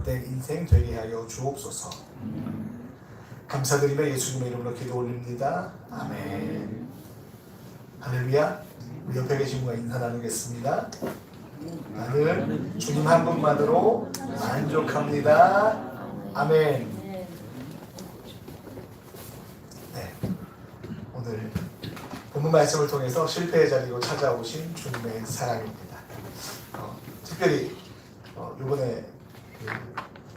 복된 인생 되게 하여 주옵소서. 감사드리며 예수님의 이름으로 기도 올립니다. 아멘. 할렐루야. 우리 옆에 계신 분과 인사 나누겠습니다. 나는 주님 한 분만으로 만족합니다. 아멘. 네, 오늘 본문 말씀을 통해서 실패의 자리로 찾아오신 주님의 사랑입니다. 특별히 이번에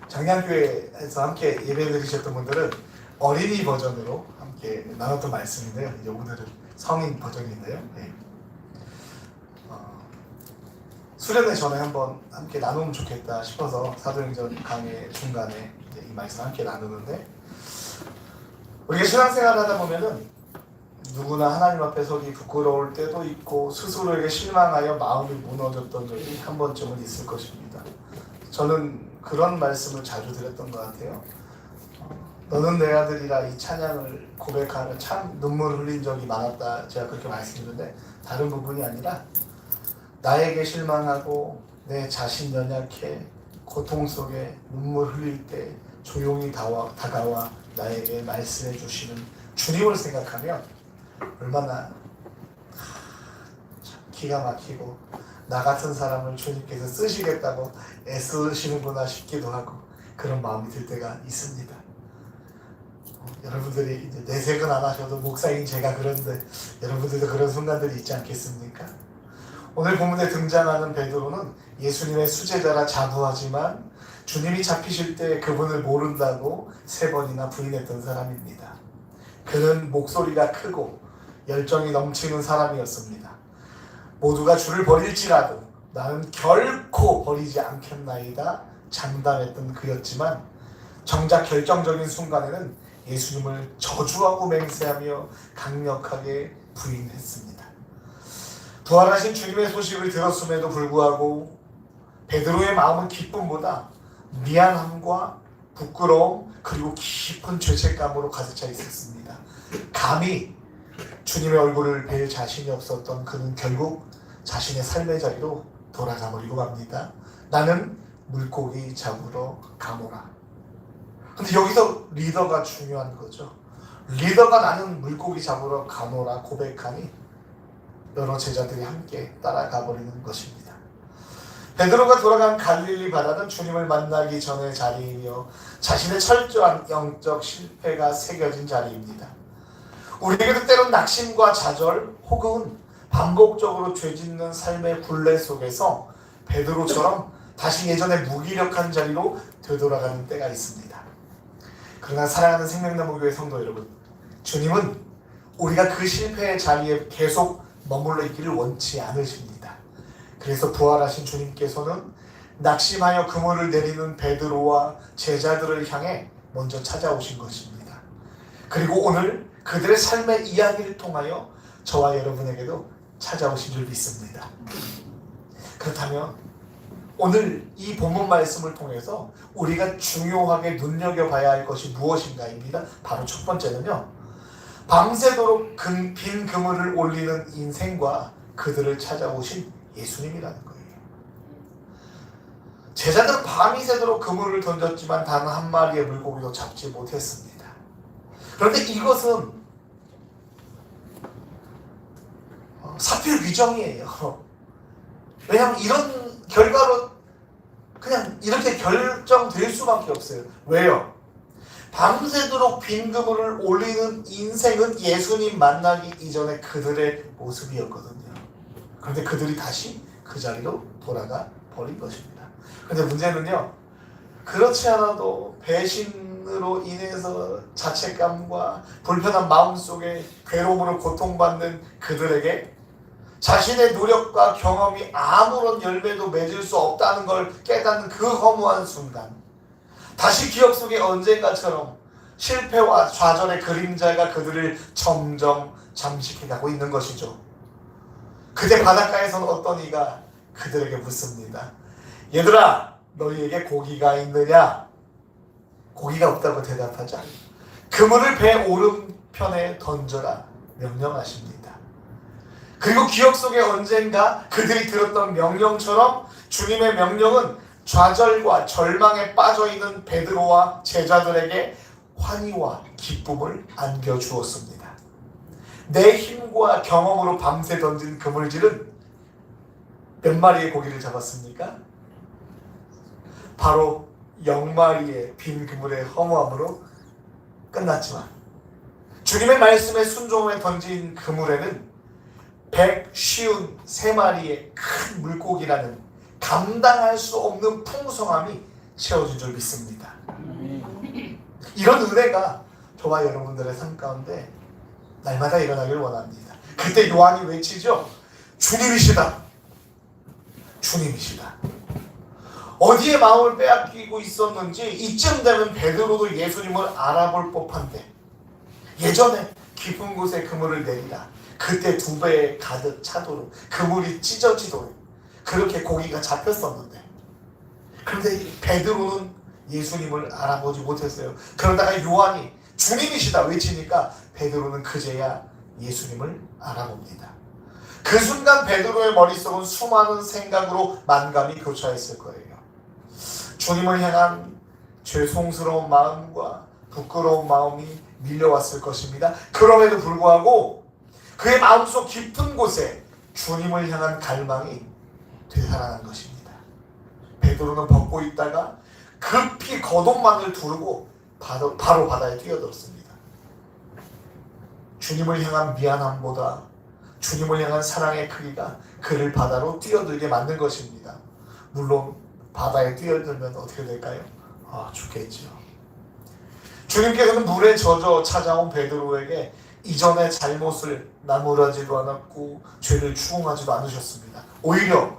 장량교회에서 함께 예배 드리셨던 분들은 어린이 버전으로 함께 나눴던 말씀인데요. 이제 오늘은 성인 버전인데요. 네. 수련회 전에 한번 함께 나누면 좋겠다 싶어서 사도행전 강의 중간에 이제 이 말씀 함께 나누는데, 우리가 신앙생활을 하다 보면은 누구나 하나님 앞에 서기 부끄러울 때도 있고 스스로에게 실망하여 마음이 무너졌던 적이 한 번쯤은 있을 것입니다. 저는 그런 말씀을 자주 드렸던 것 같아요. 너는 내 아들이라 이 찬양을 고백하는 참 눈물 흘린 적이 많았다, 제가 그렇게 말씀드렸는데, 다른 부분이 아니라 나에게 실망하고 내 자신 연약해 고통 속에 눈물 흘릴 때 조용히 다가와 나에게 말씀해 주시는 주님을 생각하면 얼마나 기가 막히고 나 같은 사람을 주님께서 쓰시겠다고 애쓰시는구나 싶기도 하고 그런 마음이 들 때가 있습니다. 여러분들이 이제 내색은 안 하셔도 목사인 제가 그런데 여러분들도 그런 순간들이 있지 않겠습니까? 오늘 본문에 등장하는 베드로는 예수님의 수제자라 자부하지만 주님이 잡히실 때 그분을 모른다고 3번이나 부인했던 사람입니다. 그는 목소리가 크고 열정이 넘치는 사람이었습니다. 모두가 주를 버릴지라도 나는 결코 버리지 않겠나이다 장담했던 그였지만 정작 결정적인 순간에는 예수님을 저주하고 맹세하며 강력하게 부인했습니다. 부활하신 주님의 소식을 들었음에도 불구하고 베드로의 마음은 기쁨보다 미안함과 부끄러움 그리고 깊은 죄책감으로 가득 차 있었습니다. 감히 주님의 얼굴을 뵐 자신이 없었던 그는 결국 자신의 삶의 자리로 돌아가 버리고 맙니다. 나는 물고기 잡으러 가노라. 근데 여기서 리더가 중요한 거죠. 리더가 나는 물고기 잡으러 가노라 고백하니 여러 제자들이 함께 따라가 버리는 것입니다. 베드로가 돌아간 갈릴리 바다는 주님을 만나기 전의 자리이며 자신의 철저한 영적 실패가 새겨진 자리입니다. 우리에게도 때론 낙심과 좌절 혹은 반복적으로 죄짓는 삶의 굴레 속에서 베드로처럼 다시 예전의 무기력한 자리로 되돌아가는 때가 있습니다. 그러나 사랑하는 생명나무교회 성도 여러분, 주님은 우리가 그 실패의 자리에 계속 머물러 있기를 원치 않으십니다. 그래서 부활하신 주님께서는 낙심하여 그물을 내리는 베드로와 제자들을 향해 먼저 찾아오신 것입니다. 그리고 오늘 그들의 삶의 이야기를 통하여 저와 여러분에게도 찾아오신 줄 믿습니다. 그렇다면 오늘 이 본문 말씀을 통해서 우리가 중요하게 눈여겨봐야 할 것이 무엇인가입니다. 바로 첫 번째는요, 밤새도록 빈 그물을 올리는 인생과 그들을 찾아오신 예수님이라는 거예요. 제자들은 밤이 새도록 그물을 던졌지만 단 한 마리의 물고기도 잡지 못했습니다. 그런데 이것은 사필 규정이에요. 왜냐하면 이런 결과로 그냥 이렇게 결정될 수밖에 없어요. 왜요? 밤새도록 빈 그물을 올리는 인생은 예수님 만나기 이전에 그들의 모습이었거든요. 그런데 그들이 다시 그 자리로 돌아가 버린 것입니다. 그런데 문제는요, 그렇지 않아도 배신으로 인해서 자책감과 불편한 마음속에 괴로움으로 고통받는 그들에게 자신의 노력과 경험이 아무런 열매도 맺을 수 없다는 걸 깨닫는 그 허무한 순간, 다시 기억 속에 언젠가처럼 실패와 좌절의 그림자가 그들을 점점 잠식해가고 있는 것이죠. 그때 바닷가에서는 어떤 이가 그들에게 묻습니다. 얘들아, 너희에게 고기가 있느냐? 고기가 없다고 대답하자 그물을 배 오른편에 던져라 명령하십니다. 그리고 기억 속에 언젠가 그들이 들었던 명령처럼 주님의 명령은 좌절과 절망에 빠져있는 베드로와 제자들에게 환희와 기쁨을 안겨주었습니다. 내 힘과 경험으로 밤새 던진 그물질은 몇 마리의 고기를 잡았습니까? 바로 0마리의 빈 그물의 허무함으로 끝났지만 주님의 말씀에 순종해 던진 그물에는 153마리의 큰 물고기라는 감당할 수 없는 풍성함이 채워진 줄 믿습니다. 이런 은혜가 저와 여러분들의 삶 가운데 날마다 일어나길 원합니다. 그때 요한이 외치죠. 주님이시다. 주님이시다. 어디에 마음을 빼앗기고 있었는지 이쯤 되면 베드로도 예수님을 알아볼 법한데 예전에 깊은 곳에 그물을 내리라. 그때 2배에 가득 차도록 그물이 찢어지도록 그렇게 고기가 잡혔었는데 그런데 베드로는 예수님을 알아보지 못했어요. 그러다가 요한이 주님이시다 외치니까 베드로는 그제야 예수님을 알아봅니다. 그 순간 베드로의 머릿속은 수많은 생각으로 만감이 교차했을 거예요. 주님을 향한 죄송스러운 마음과 부끄러운 마음이 밀려왔을 것입니다. 그럼에도 불구하고 그의 마음속 깊은 곳에 주님을 향한 갈망이 되살아난 것입니다. 베드로는 벗고 있다가 급히 겉옷만을 두르고 바로 바다에 뛰어들었습니다. 주님을 향한 미안함보다 주님을 향한 사랑의 크기가 그를 바다로 뛰어들게 만든 것입니다. 물론 바다에 뛰어들면 어떻게 될까요? 죽겠죠. 주님께서는 물에 젖어 찾아온 베드로에게 이전의 잘못을 나무라지도 않았고 죄를 추궁하지도 않으셨습니다. 오히려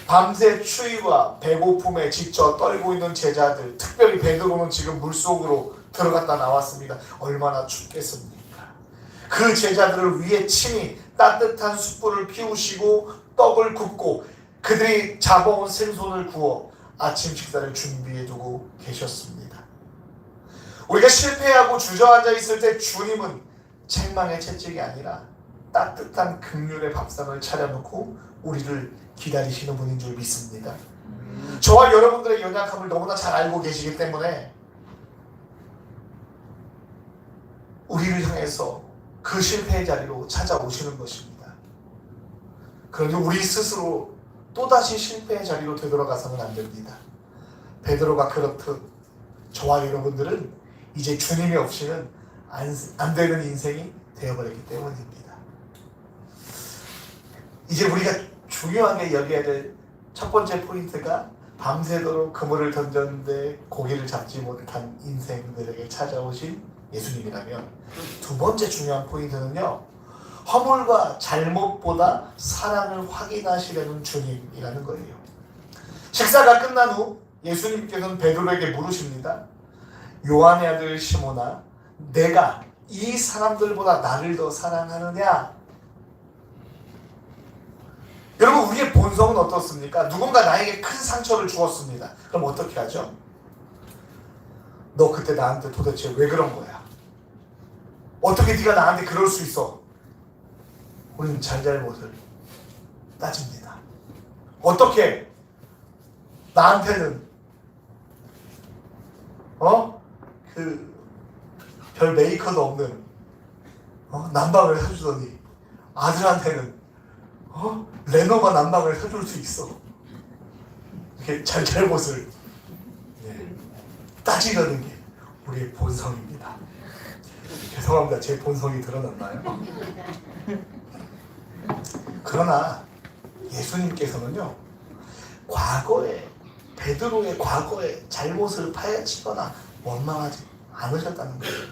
밤새 추위와 배고픔에 지쳐 떨고 있는 제자들, 특별히 베드로는 지금 물속으로 들어갔다 나왔습니다. 얼마나 춥겠습니까? 그 제자들을 위해 친히 따뜻한 숯불을 피우시고 떡을 굽고 그들이 잡아온 생선을 구워 아침 식사를 준비해두고 계셨습니다. 우리가 실패하고 주저앉아 있을 때 주님은 책망의 채찍이 아니라 따뜻한 긍휼의 밥상을 차려놓고 우리를 기다리시는 분인 줄 믿습니다. 저와 여러분들의 연약함을 너무나 잘 알고 계시기 때문에 우리를 향해서 그 실패의 자리로 찾아오시는 것입니다. 그런데 우리 스스로 또다시 실패의 자리로 되돌아가서는 안 됩니다. 베드로가 그렇듯 저와 여러분들은 이제 주님이 없이는 안 되는 인생이 되어버렸기 때문입니다. 이제 우리가 중요하게 여겨야 될 첫 번째 포인트가 밤새도록 그물을 던졌는데 고기를 잡지 못한 인생들에게 찾아오신 예수님이라면 두 번째 중요한 포인트는요. 허물과 잘못보다 사랑을 확인하시려는 주님이라는 거예요. 식사가 끝난 후 예수님께서는 베드로에게 물으십니다. 요한의 아들 시몬아, 내가 이 사람들보다 나를 더 사랑하느냐? 여러분, 우리의 본성은 어떻습니까? 누군가 나에게 큰 상처를 주었습니다. 그럼 어떻게 하죠? 너 그때 나한테 도대체 왜 그런 거야? 어떻게 네가 나한테 그럴 수 있어? 우리는 잘잘못을 따집니다. 어떻게 나한테는 별 메이커도 없는 난방을 해주더니 아들한테는 레노가 난방을 해줄 수 있어. 이렇게 잘못을 따지려는 게 우리의 본성입니다. 죄송합니다. 제 본성이 드러났나요? 그러나 예수님께서는요, 베드로의 과거에 잘못을 파헤치거나 원망하지 않으셨다는 거예요.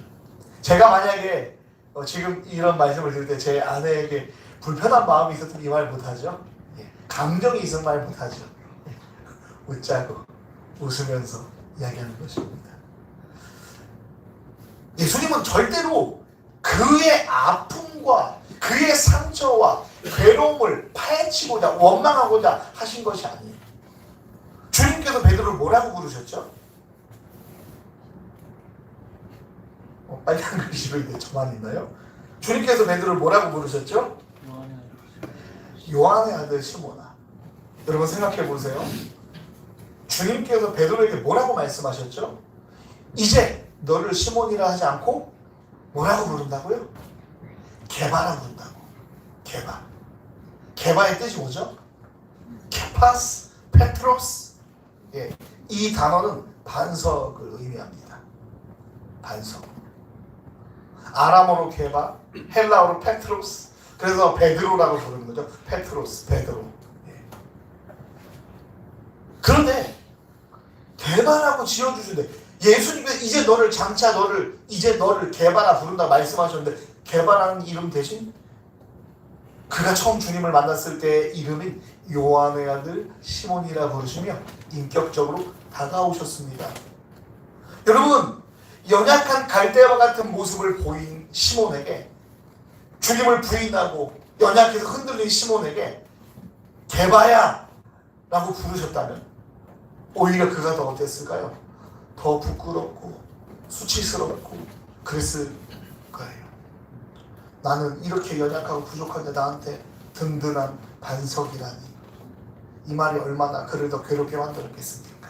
제가 만약에 지금 이런 말씀을 들을 때 제 아내에게 불편한 마음이 있었으면 이 말 못하죠. 감정이 있으면 말 못하죠. 웃자고 웃으면서 이야기하는 것입니다. 예수님은 절대로 그의 아픔과 그의 상처와 괴로움을 파헤치고자 원망하고자 하신 것이 아니에요. 주님께서 베드로를 뭐라고 부르셨죠? 빨간 글씨로 있는데 저만 있나요? 주님께서 베드로를 뭐라고 부르셨죠? 요한의 아들 시몬아. 여러분 생각해 보세요. 주님께서 베드로에게 뭐라고 말씀하셨죠? 이제 너를 시몬이라 하지 않고 뭐라고 부른다고요? 게바라 부른다고. 게바. 게바의 뜻이 뭐죠? 케파스, 페트로스. 예, 이 단어는 반석을 의미합니다. 반석. 아람어로 게바, 헬라어로 페트로스. 그래서 베드로라고 부르는 거죠. 페트로스, 베드로. 예. 그런데 게바라고 지어주신데 예수님께서 이제 너를 게바라 부른다 말씀하셨는데 게바라는 이름 대신 그가 처음 주님을 만났을 때의 이름인 요한의 아들 시몬이라 부르시며 인격적으로 다가오셨습니다. 여러분, 연약한 갈대와 같은 모습을 보인 시몬에게, 주님을 부인하고 연약해서 흔들린 시몬에게 게바야 라고 부르셨다면 오히려 그가 더 어땠을까요? 더 부끄럽고 수치스럽고 그랬을 거예요. 나는 이렇게 연약하고 부족한데 나한테 든든한 반석이라니. 이 말이 얼마나 그를 더 괴롭게 만들었겠습니까?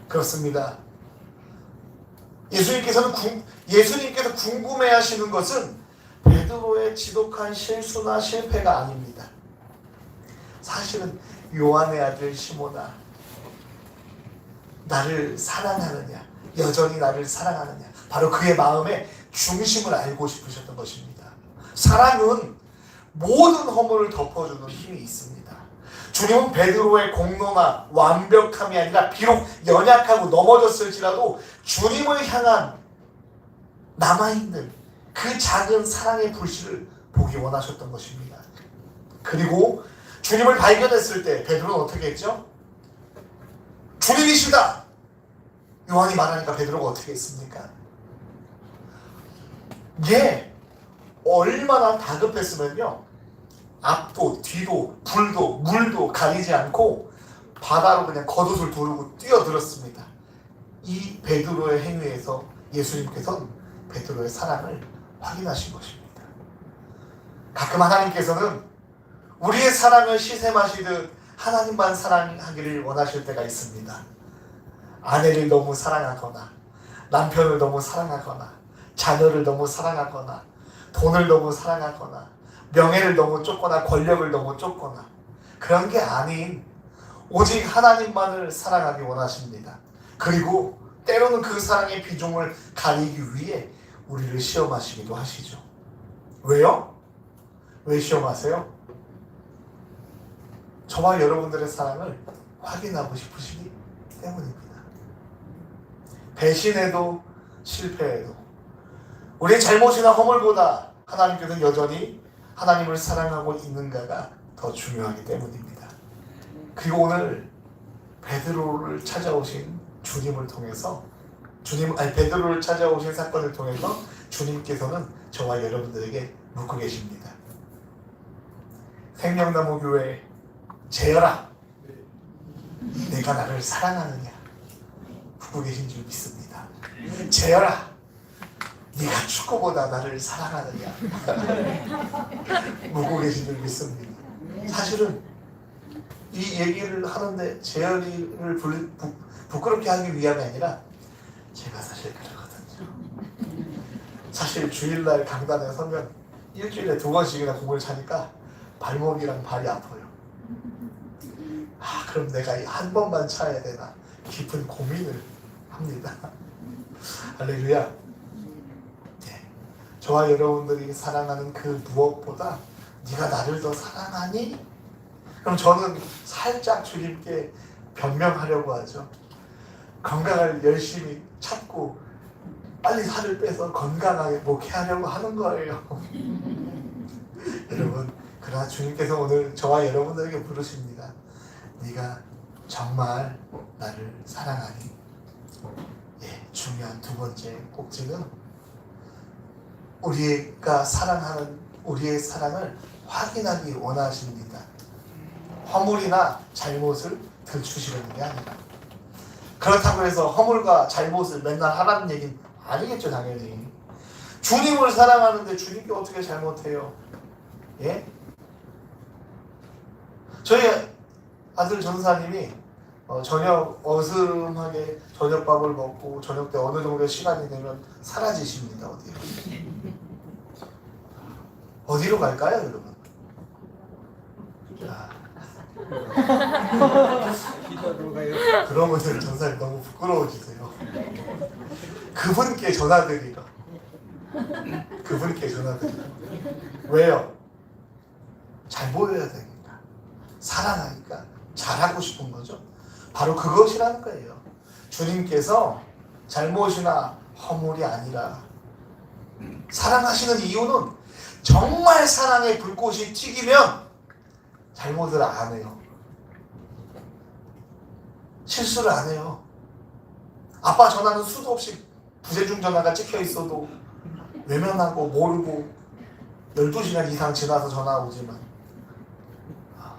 그렇습니다. 예수님께서 궁금해하시는 것은 베드로의 지독한 실수나 실패가 아닙니다. 사실은 요한의 아들 시몬아, 나를 사랑하느냐, 여전히 나를 사랑하느냐, 바로 그의 마음의 중심을 알고 싶으셨던 것입니다. 사랑은 모든 허물을 덮어주는 힘이 있습니다. 주님은 베드로의 공로나 완벽함이 아니라 비록 연약하고 넘어졌을지라도 주님을 향한 남아있는 그 작은 사랑의 불씨를 보기 원하셨던 것입니다. 그리고 주님을 발견했을 때 베드로는 어떻게 했죠? 주님이시다! 요한이 말하니까 베드로가 어떻게 했습니까? 얘 얼마나 다급했으면요, 앞도 뒤도 불도 물도 가리지 않고 바다로 그냥 겉옷을 두르고 뛰어들었습니다. 이 베드로의 행위에서 예수님께서는 베드로의 사랑을 확인하신 것입니다. 가끔 하나님께서는 우리의 사랑을 시샘 마시듯 하나님만 사랑하기를 원하실 때가 있습니다. 아내를 너무 사랑하거나 남편을 너무 사랑하거나 자녀를 너무 사랑하거나 돈을 너무 사랑하거나 명예를 너무 쫓거나 권력을 너무 쫓거나 그런 게 아닌 오직 하나님만을 사랑하기 원하십니다. 그리고 때로는 그 사랑의 비중을 가리기 위해 우리를 시험하시기도 하시죠. 왜요? 왜 시험하세요? 저와 여러분들의 사랑을 확인하고 싶으시기 때문입니다. 배신해도 실패해도 우리의 잘못이나 허물보다 하나님께서는 여전히 하나님을 사랑하고 있는가가 더 중요하기 때문입니다. 그리고 오늘 베드로를 찾아오신 주님을 통해서 베드로를 찾아오신 사건을 통해서 주님께서는 저와 여러분들에게 묻고 계십니다. 생명나무 교회 재열아, 내가 나를 사랑하느냐? 묻고 계신 줄 믿습니다. 재열아, 네가 축구보다 나를 사랑하느냐? 묻고 계신 줄 믿습니다. 사실은 이 얘기를 하는데 재열이를 부끄럽게 하기 위함이 아니라 제가 사실 그러거든요. 사실 주일날 강단에 서면 일주일에 2번씩이나 공을 차니까 발목이랑 발이 아파요. 그럼 내가 한 번만 차야 되나 깊은 고민을 합니다. 할렐루야. 네. 저와 여러분들이 사랑하는 그 무엇보다 네가 나를 더 사랑하니? 그럼 저는 살짝 주님께 변명하려고 하죠. 건강을 열심히 찾고 빨리 살을 빼서 건강하게 목회하려고 하는 거예요. 여러분, 그러나 주님께서 오늘 저와 여러분들에게 부르십니다. 네가 정말 나를 사랑하니? 중요한 두 번째 꼭지는 우리가 사랑하는 우리의 사랑을 확인하기 원하십니다. 허물이나 잘못을 들추시려는 게 아니라. 그렇다고 해서 허물과 잘못을 맨날 하라는 얘기는 아니겠죠, 당연히. 주님을 사랑하는데 주님께 어떻게 잘못해요? 예? 저희 아들 전사님이 저녁 어스름하게 저녁밥을 먹고 저녁 때 어느 정도 시간이 되면 사라지십니다. 어디로 갈까요, 여러분? 그런 분들 전사님 너무 부끄러워지세요. 그분께 전화드리라. 그분께 전화드리라. 왜요? 잘 보여야 되니까. 사랑하니까. 잘하고 싶은 거죠. 바로 그것이라는 거예요. 주님께서 잘못이나 허물이 아니라 사랑하시는 이유는 정말 사랑의 불꽃이 튀기면 잘못을 안 해요. 실수를 안 해요. 아빠 전화는 수도 없이 부재중 전화가 찍혀 있어도 외면하고 모르고 12시간 이상 지나서 전화 오지만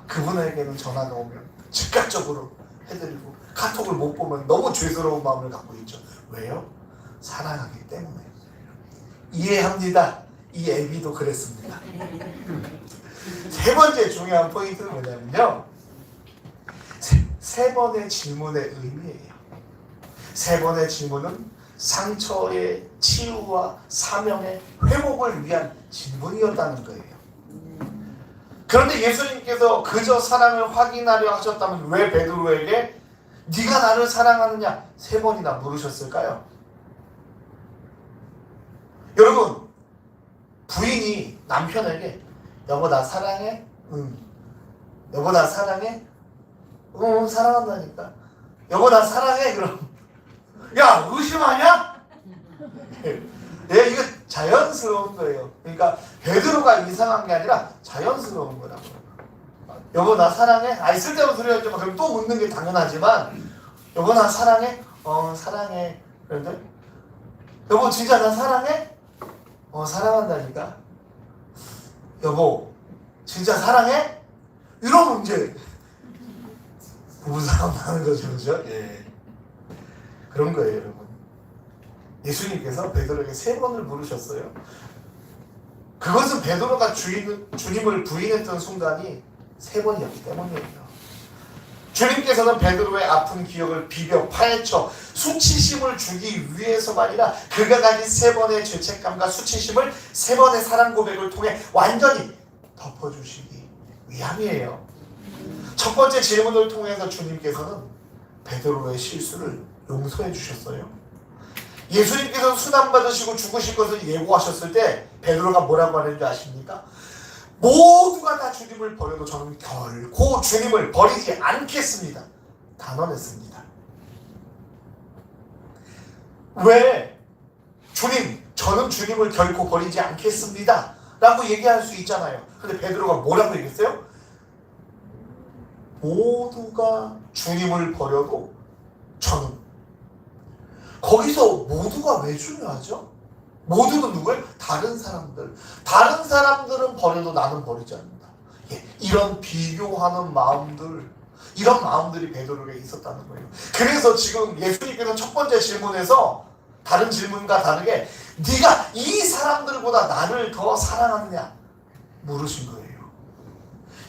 그분에게는 전화가 오면 즉각적으로 해드리고 카톡을 못 보면 너무 죄스러운 마음을 갖고 있죠. 왜요? 사랑하기 때문에. 이해합니다. 이 애비도 그랬습니다. 세 번째 중요한 포인트는 뭐냐면요, 세 번의 질문의 의미예요. 세 번의 질문은 상처의 치유와 사명의 회복을 위한 질문이었다는 거예요. 그런데 예수님께서 그저 사랑을 확인하려 하셨다면 왜 베드로에게 네가 나를 사랑하느냐 세 번이나 물으셨을까요? 여러분, 부인이 남편에게 여보 나 사랑해? 응. 여보 나 사랑해? 응 사랑한다니까. 여보 나 사랑해? 그럼 야 의심하냐? 예, 이거 자연스러운 거예요. 그러니까 베드로가 이상한 게 아니라 자연스러운 거라고요. 여보 나 사랑해? 쓸데없는 소리 하지 마. 그럼 또 묻는 게 당연하지만 여보 나 사랑해? 사랑해. 그런데 여보 진짜 나 사랑해? 사랑한다니까. 여보 진짜 사랑해? 이러면 이제 부부싸움 나는 거죠. 그죠? 예. 그런 거예요, 여러분. 예수님께서 베드로에게 세 번을 물으셨어요. 그것은 베드로가 주님을 부인했던 순간이 세 번이었기 때문이에요. 주님께서는 베드로의 아픈 기억을 비벼 파헤쳐 수치심을 주기 위해서가 아니라 그가 가진 세 번의 죄책감과 수치심을 세 번의 사랑 고백을 통해 완전히 덮어주시기 위함이에요. 첫 번째 질문을 통해서 주님께서는 베드로의 실수를 용서해 주셨어요. 예수님께서 수단받으시고 죽으실 것을 예고하셨을 때 베드로가 뭐라고 하는지 아십니까? 모두가 다 주님을 버려도 저는 결코 주님을 버리지 않겠습니다. 단언했습니다. 왜? 주님, 저는 주님을 결코 버리지 않겠습니다. 라고 얘기할 수 있잖아요. 근데 베드로가 뭐라고 얘기했어요? 모두가 주님을 버려도 저는. 거기서 모두가 왜 중요하죠? 모두는 누구예요? 다른 사람들. 다른 사람들은 버려도 나는 버리지 않는다. 예, 이런 비교하는 마음들, 이런 마음들이 베드로에게 있었다는 거예요. 그래서 지금 예수님께서 첫 번째 질문에서 다른 질문과 다르게 네가 이 사람들보다 나를 더 사랑하느냐 물으신 거예요.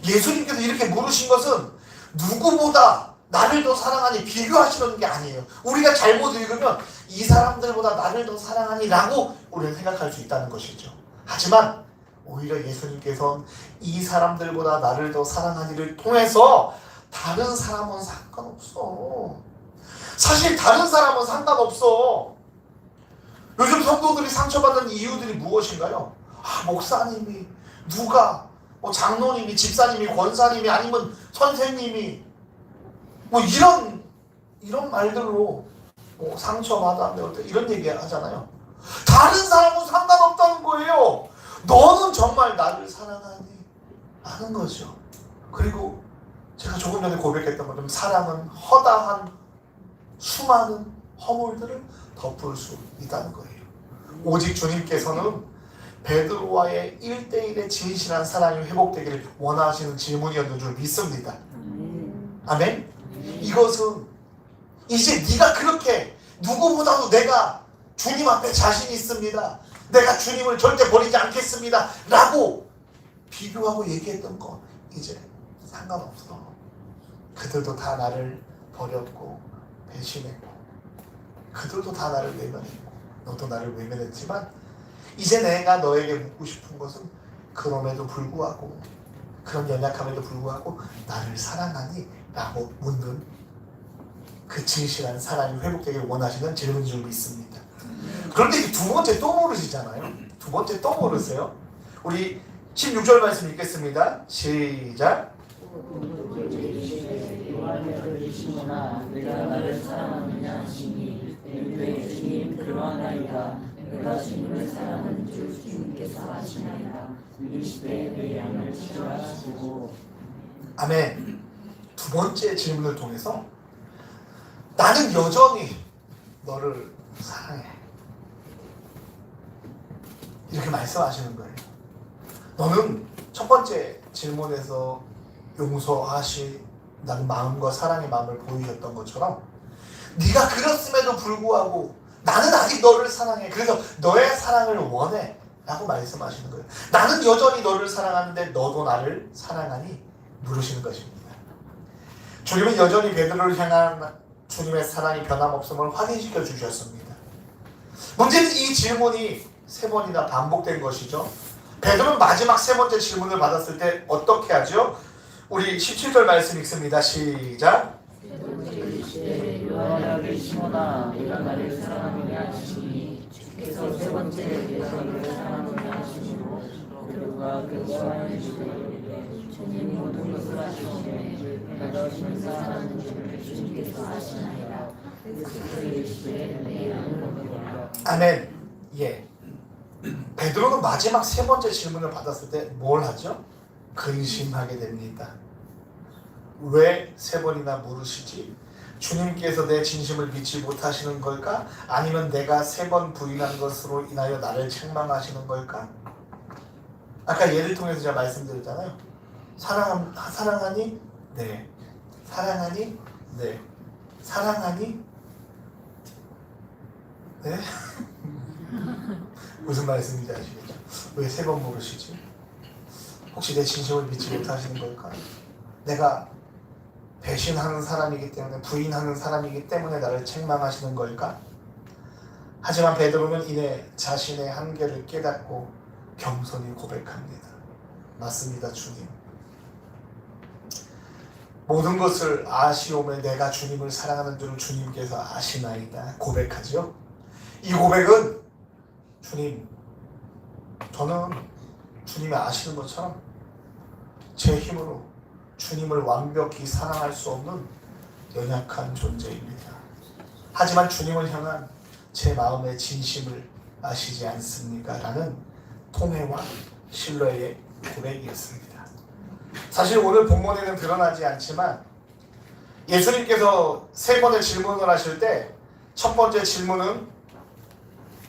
예수님께서 이렇게 물으신 것은 누구보다 나를 더 사랑하니 비교하시는 게 아니에요. 우리가 잘못 읽으면 이 사람들보다 나를 더 사랑하니 라고 우리는 생각할 수 있다는 것이죠. 하지만 오히려 예수님께서는 이 사람들보다 나를 더 사랑하니를 통해서 다른 사람은 상관없어. 사실 다른 사람은 상관없어. 요즘 성도들이 상처받는 이유들이 무엇인가요? 목사님이, 누가, 장로님이, 집사님이, 권사님이, 아니면 선생님이 이런 말들로 상처받았는데 이런 얘기 하잖아요. 다른 사람은 상관없다는 거예요. 너는 정말 나를 사랑하니 하는 거죠. 그리고 제가 조금 전에 고백했던 것처럼 사랑은 허다한 수많은 허물들을 덮을 수 있다는 거예요. 오직 주님께서는 베드로와의 1대1의 진실한 사랑이 회복되기를 원하시는 질문이었는 줄 믿습니다. 아멘? 이것은 이제 네가 그렇게 누구보다도 내가 주님 앞에 자신이 있습니다. 내가 주님을 절대 버리지 않겠습니다. 라고 비교하고 얘기했던 거 이제 상관없어. 그들도 다 나를 버렸고 배신했고 그들도 다 나를 외면했고 너도 나를 외면했지만 이제 내가 너에게 묻고 싶은 것은 그럼에도 불구하고 그런 연약함에도 불구하고 나를 사랑하니? 라고 묻는 그 진실한 사랑이 회복되기를 원하시는 질문인 줄 믿습니다. 그런데 두 번째 또 모르시잖아요. 두 번째 또 모르세요. 우리 16절 말씀 읽겠습니다. 시작. 내가 나를 사랑하느냐 하시니 내 주님 그러하나이다. 내가 주님을 사랑하는 줄 주님께서 하시나이다. 이르시되 내 양을 치라 하시고. 아멘. 두 번째 질문을 통해서 나는 여전히 너를 사랑해. 이렇게 말씀하시는 거예요. 너는 첫 번째 질문에서 용서하신다는 마음과 사랑의 마음을 보이셨던 것처럼 네가 그렇음에도 불구하고 나는 아직 너를 사랑해. 그래서 너의 사랑을 원해. 라고 말씀하시는 거예요. 나는 여전히 너를 사랑하는데 너도 나를 사랑하니? 물으시는 것입니다. 주님은 여전히 베드로를 향한 주님의 사랑이 변함없음을 확인시켜 주셨습니다. 문제는 이 질문이 세 번이나 반복된 것이죠. 베드로는 마지막 세 번째 질문을 받았을 때 어떻게 하죠? 우리 17절 말씀 읽습니다. 시작. 요한에게 시몬아 내가 나를 사랑하느냐 하시니 주께서 세 번째 내가 너를 사랑하느냐 하시므로 그가 그 시간을 주되 주님이 모든 것을 하시오매 내가 주님을 사랑하는 줄을 주님께서 하시나이다. 그래서 이르시되 내 양을 먹으라. 아멘. 예. 베드로는 마지막 세 번째 질문을 받았을 때 뭘 하죠? 근심하게 됩니다. 왜 세 번이나 물으시지? 주님께서 내 진심을 믿지 못하시는 걸까? 아니면 내가 세 번 부인한 것으로 인하여 나를 책망하시는 걸까? 아까 예를 통해서 제가 말씀드렸잖아요. 사랑하니? 네. 사랑하니? 네. 사랑하니? 네? 무슨 말씀인지 아시겠죠? 왜 세 번 물으시지? 혹시 내 진심을 믿지 못하시는 걸까? 내가 배신하는 사람이기 때문에 부인하는 사람이기 때문에 나를 책망하시는 걸까? 하지만 베드로는 이내 자신의 한계를 깨닫고 겸손히 고백합니다. 맞습니다, 주님. 모든 것을 아시오매 내가 주님을 사랑하는 줄을 주님께서 아시나이다. 고백하죠. 이 고백은 주님, 저는 주님이 아시는 것처럼 제 힘으로 주님을 완벽히 사랑할 수 없는 연약한 존재입니다. 하지만 주님을 향한 제 마음의 진심을 아시지 않습니까? 라는 통회와 신뢰의 고백이었습니다. 사실 오늘 본문에는 드러나지 않지만 예수님께서 세 번의 질문을 하실 때 첫 번째 질문은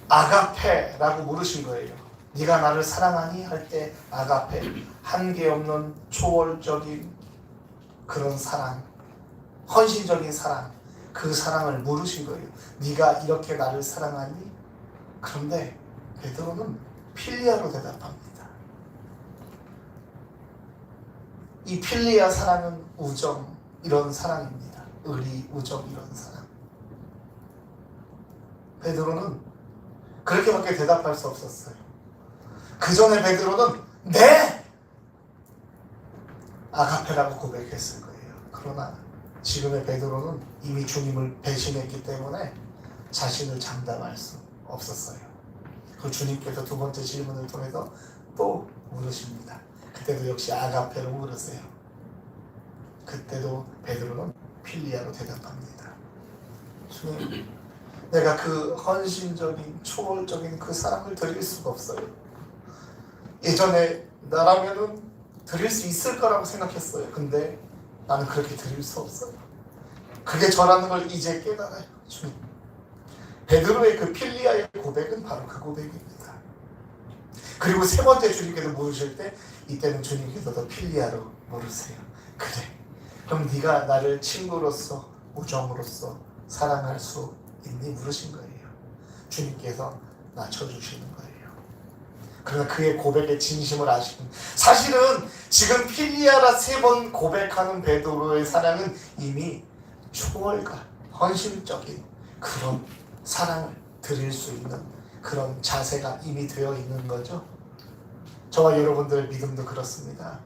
아가페라고 물으신 거예요. 네가 나를 사랑하니? 할 때 아가페, 한계 없는 초월적인 그런 사랑, 헌신적인 사랑, 그 사랑을 물으신 거예요. 네가 이렇게 나를 사랑하니? 그런데 베드로는 필리아로 대답합니다. 이 필리아 사랑은 우정, 이런 사랑입니다. 의리, 우정, 이런 사랑. 베드로는 그렇게밖에 대답할 수 없었어요. 그 전에 베드로는 네! 아가페라고 고백했을 거예요. 그러나 지금의 베드로는 이미 주님을 배신했기 때문에 자신을 장담할 수 없었어요. 그 주님께서 두 번째 질문을 통해서 또 물으십니다. 그때도 역시 아가페로 물으세요. 그때도 베드로는 필리아로 대답합니다. 주님, 내가 그 헌신적인 초월적인 그 사랑을 드릴 수가 없어요. 예전에 나라면은 드릴 수 있을 거라고 생각했어요. 근데 나는 그렇게 드릴 수 없어요. 그게 저라는 걸 이제 깨달아요. 주님. 베드로의 그 필리아의 고백은 바로 그 고백입니다. 그리고 세 번째 주님께서 물으실 때 이때는 주님께서도 필리아로 물으세요. 그래. 그럼 네가 나를 친구로서 우정으로서 사랑할 수 있니? 물으신 거예요. 주님께서 낮춰주시는 거예요. 그러나 그의 고백의 진심을 아시는, 사실은 지금 필리아라 세 번 고백하는 베드로의 사랑은 이미 초월과 헌신적인 그런 사랑을 드릴 수 있는 그런 자세가 이미 되어 있는 거죠. 저와 여러분들의 믿음도 그렇습니다.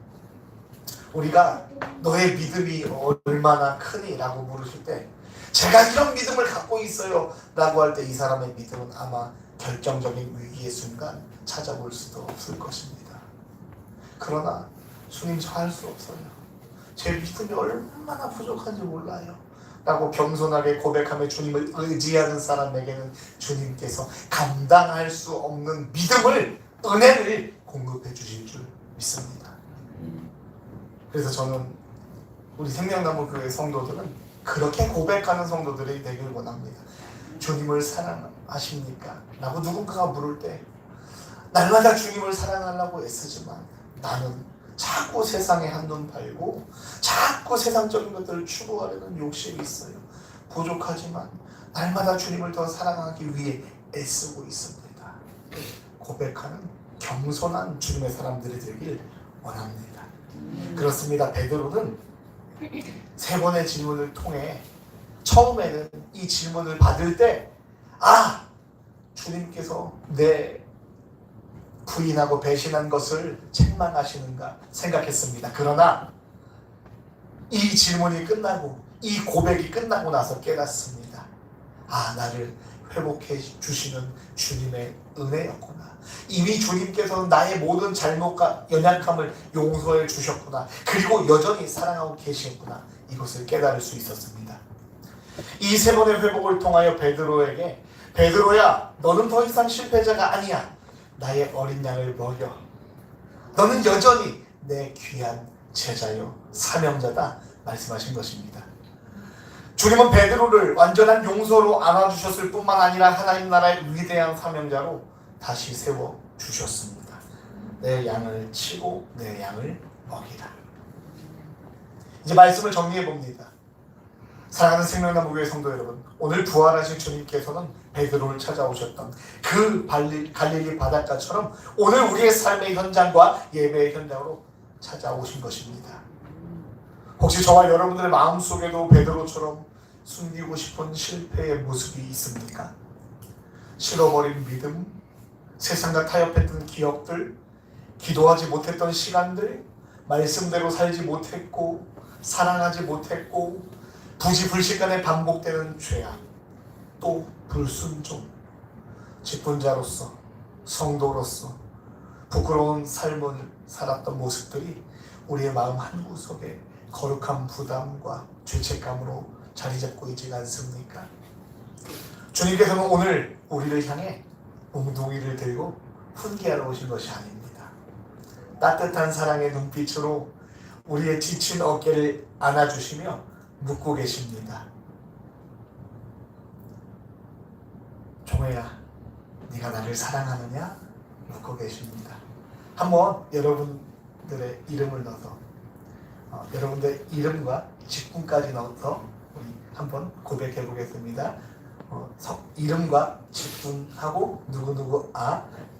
우리가 너의 믿음이 얼마나 크니? 라고 물으실 때 제가 이런 믿음을 갖고 있어요 라고 할 때 이 사람의 믿음은 아마 결정적인 위기의 순간 찾아볼 수도 없을 것입니다. 그러나 주님 저 할 수 없어요. 제 믿음이 얼마나 부족한지 몰라요 라고 겸손하게 고백하며 주님을 의지하는 사람에게는 주님께서 감당할 수 없는 믿음을, 은혜를 공급해 주실 줄 믿습니다. 그래서 저는 우리 생명나무 교회 성도들은 그렇게 고백하는 성도들이 되길 원합니다. 주님을 사랑하십니까? 라고 누군가가 물을 때 날마다 주님을 사랑하려고 애쓰지만 나는 자꾸 세상에 한눈 팔고 자꾸 세상적인 것들을 추구하려는 욕심이 있어요. 부족하지만 날마다 주님을 더 사랑하기 위해 애쓰고 있습니다. 고백하는 겸손한 주님의 사람들이 되길 원합니다. 그렇습니다. 베드로는 세 번의 질문을 통해 처음에는 이 질문을 받을 때 주님께서 내 부인하고 배신한 것을 책망하시는가 생각했습니다. 그러나 이 질문이 끝나고 이 고백이 끝나고 나서 깨닫습니다. 나를 회복해 주시는 주님의 은혜였구나. 이미 주님께서는 나의 모든 잘못과 연약함을 용서해 주셨구나. 그리고 여전히 사랑하고 계시구나. 이것을 깨달을 수 있었습니다. 이 세 번의 회복을 통하여 베드로에게 베드로야, 너는 더 이상 실패자가 아니야. 나의 어린 양을 먹여. 너는 여전히 내 귀한 제자요 사명자다 말씀하신 것입니다. 주님은 베드로를 완전한 용서로 안아주셨을 뿐만 아니라 하나님 나라의 위대한 사명자로 다시 세워주셨습니다. 내 양을 치고 내 양을 먹이라. 이제 말씀을 정리해봅니다. 사랑하는 생명나무 교회 성도 여러분, 오늘 부활하신 주님께서는 베드로를 찾아오셨던 그 갈릴리 바닷가처럼 오늘 우리의 삶의 현장과 예배의 현장으로 찾아오신 것입니다. 혹시 저와 여러분들의 마음속에도 베드로처럼 숨기고 싶은 실패의 모습이 있습니까? 실어버린 믿음, 세상과 타협했던 기억들, 기도하지 못했던 시간들, 말씀대로 살지 못했고 사랑하지 못했고 부지불식간에 반복되는 죄악, 또 불순종, 직분자로서 성도로서 부끄러운 삶을 살았던 모습들이 우리의 마음 한구석에 거룩한 부담과 죄책감으로 자리 잡고 있지 않습니까? 주님께서는 오늘 우리를 향해 몽둥이를 들고 훈계하러 오신 것이 아닙니다. 따뜻한 사랑의 눈빛으로 우리의 지친 어깨를 안아주시며 묻고 계십니다. 종호야, 네가 나를 사랑하느냐? 묻고 계십니다. 한번 여러분들의 이름을 넣어서 여러분들의 이름과 직분까지 넣어서 우리 한번 고백해 보겠습니다. 이름과 직분하고 누구누구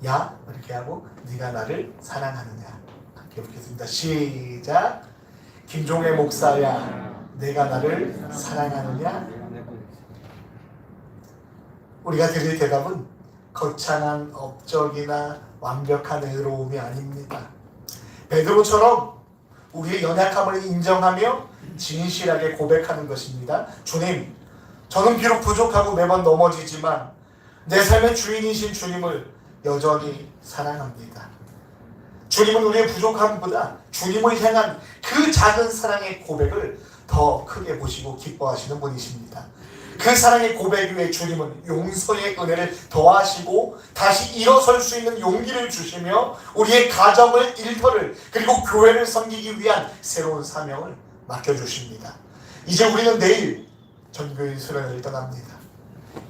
야 이렇게 하고 네가 나를 사랑하느냐 함께 보겠습니다. 시작. 김종혜 목사야, 내가 나를 사랑하느냐? 우리가 드릴 대답은 거창한 업적이나 완벽한 의로움이 아닙니다. 베드로처럼 우리의 연약함을 인정하며 진실하게 고백하는 것입니다. 주님, 저는 비록 부족하고 매번 넘어지지만 내 삶의 주인이신 주님을 여전히 사랑합니다. 주님은 우리의 부족함보다 주님을 향한 그 작은 사랑의 고백을 더 크게 보시고 기뻐하시는 분이십니다. 그 사랑의 고백 위에 주님은 용서의 은혜를 더하시고 다시 일어설 수 있는 용기를 주시며 우리의 가정을, 일터를, 그리고 교회를 섬기기 위한 새로운 사명을 맡겨주십니다. 이제 우리는 내일 전교인 수련회를 떠납니다.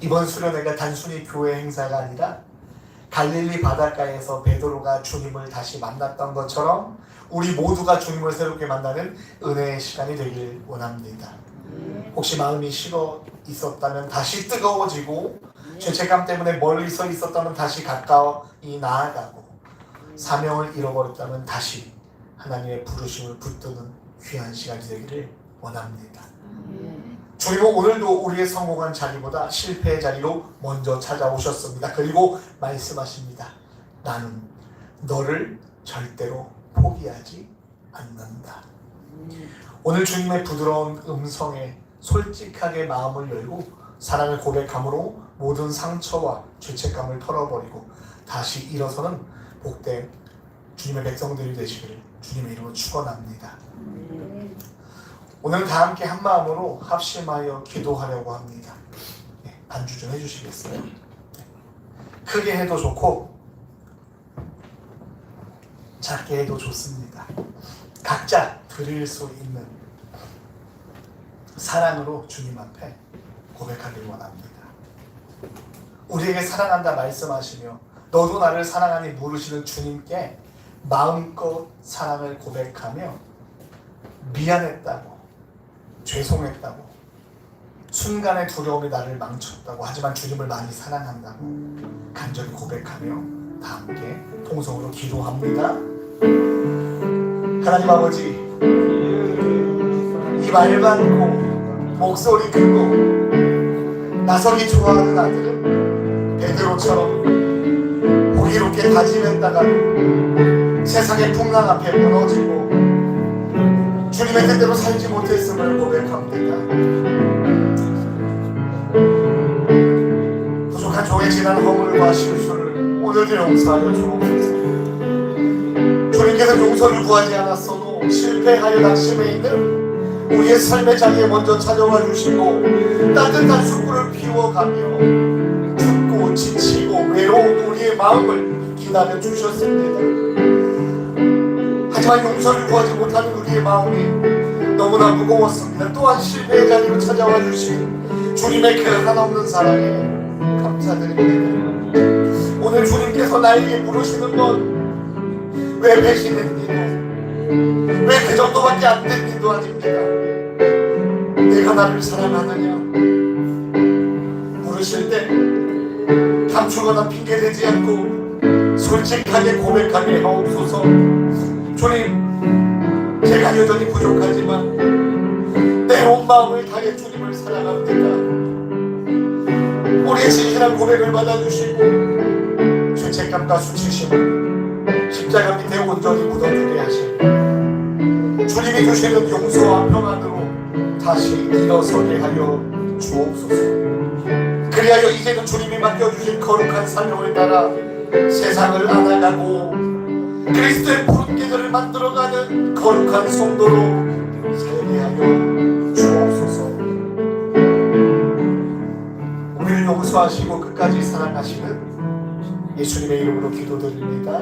이번 수련회가 단순히 교회 행사가 아니라 갈릴리 바닷가에서 베드로가 주님을 다시 만났던 것처럼 우리 모두가 주님을 새롭게 만나는 은혜의 시간이 되길 원합니다. 혹시 마음이 식어 있었다면 다시 뜨거워지고 죄책감 때문에 멀리 서 있었다면 다시 가까이 나아가고 사명을 잃어버렸다면 다시 하나님의 부르심을 붙드는 귀한 시간이 되기를 원합니다. 주님은 오늘도 우리의 성공한 자리보다 실패의 자리로 먼저 찾아오셨습니다. 그리고 말씀하십니다. 나는 너를 절대로 포기하지 않는다. 오늘 주님의 부드러운 음성에 솔직하게 마음을 열고 사랑을 고백함으로 모든 상처와 죄책감을 털어버리고 다시 일어서는 복된 주님의 백성들이 되시기를 주님의 이름으로 축원합니다. 오늘 다 함께 한 마음으로 합심하여 기도하려고 합니다. 반주 좀 해주시겠어요? 크게 해도 좋고 작게 해도 좋습니다. 각자 드릴 수 있는 사랑으로 주님 앞에 고백하길 원합니다. 우리에게 사랑한다 말씀하시며 너도 나를 사랑하니 물으시는 주님께 마음껏 사랑을 고백하며 미안했다고, 죄송했다고, 순간의 두려움이 나를 망쳤다고, 하지만 주님을 많이 사랑한다고 간절히 고백하며 다 함께 통성으로 기도합니다. 하나님 아버지, 입 얇고 목소리 크고 나서기 좋아하는 아들은 베드로처럼 호기롭게 다짐했다가 세상의 풍랑 앞에 무너지고 주님의 뜻대로 살지 못했음을 고백합니다. 부족한 종의 지난 허물과 실수를 오늘도 용서하여 주옵소서. 주님께서 용서를 구하지 않았어도 실패하여 낙심해 있는 우리의 삶의 자리에 먼저 찾아와 주시고 따뜻한 숯불을 피워가며 춥고 지치고 외로운 우리의 마음을 기다려 주셨습니다. 하지만 용서를 구하지 못하는 우리의 마음이 너무나 무거웠습니다. 또한 실패의 자리로 찾아와 주신 주님의 그 한없는 사랑에 감사드립니다. 오늘 주님께서 나에게 물으시는 건 왜 배신했니도, 왜 그 정도밖에 안 됐니도 아닙니다. 내가 나를 사랑하느냐 물으실 때 감추거나 핑계대지 않고 솔직하게 고백하게 하옵소서. 주님, 제가 여전히 부족하지만 내 온 마음을 다해 주님을 사랑합니다. 우리의 진실한 고백을 받아주시고 죄책감과 수치심을 십자가 밑에 온전히 묻어두게 하시고 주님이 주시는 용서와 평안으로 다시 일어서게 하여 주옵소서. 그리하여 이제는 주님이 맡겨주신 거룩한 사명을 따라 세상을 알아가고 그리스도의 푸른 계절을 만들어가는 거룩한 성도로 살게 하여 주옵소서. 우리를 용서하시고 끝까지 사랑하시는 예수님의 이름으로 기도드립니다.